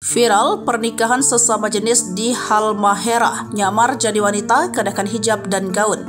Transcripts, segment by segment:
Viral pernikahan sesama jenis di Halmahera, nyamar jadi wanita kenakan hijab dan gaun.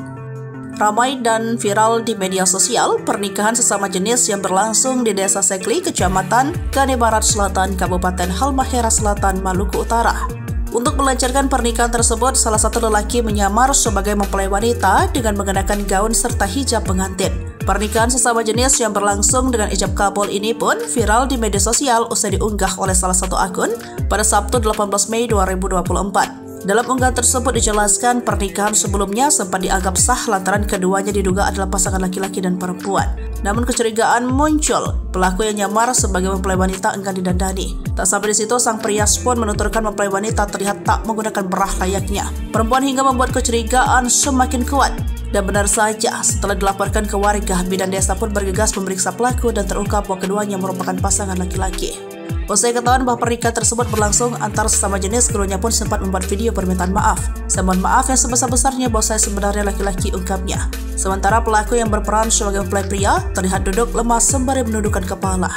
Ramai dan viral di media sosial pernikahan sesama jenis yang berlangsung di Desa Sekli, Kecamatan Kane Barat Selatan, Kabupaten Halmahera Selatan, Maluku Utara. Untuk melancarkan pernikahan tersebut, salah satu lelaki menyamar sebagai mempelai wanita dengan mengenakan gaun serta hijab pengantin. Pernikahan sesama jenis yang berlangsung dengan ijab kabul ini pun viral di media sosial usai diunggah oleh salah satu akun pada Sabtu 18 Mei 2024. Dalam unggahan tersebut dijelaskan pernikahan sebelumnya sempat dianggap sah lantaran keduanya diduga adalah pasangan laki-laki dan perempuan. Namun kecurigaan muncul, pelaku yang nyamar sebagai mempelai wanita enggan didandani. Tak sampai di situ, sang pria pun menuturkan mempelai wanita terlihat tak menggunakan berah layaknya. Perempuan hingga membuat kecurigaan semakin kuat. Dan benar saja, setelah dilaporkan ke warga, bidan desa pun bergegas memeriksa pelaku dan terungkap bahwa keduanya merupakan pasangan laki-laki. Usai ketahuan bahwa pernikahan tersebut berlangsung antar sesama jenis, keduanya pun sempat membuat video permintaan maaf. Saya mohon maaf yang sebesar-besarnya bahwa saya sebenarnya laki-laki, ungkapnya. Sementara pelaku yang berperan sebagai mempelai pria terlihat duduk lemas sembari menundukkan kepala.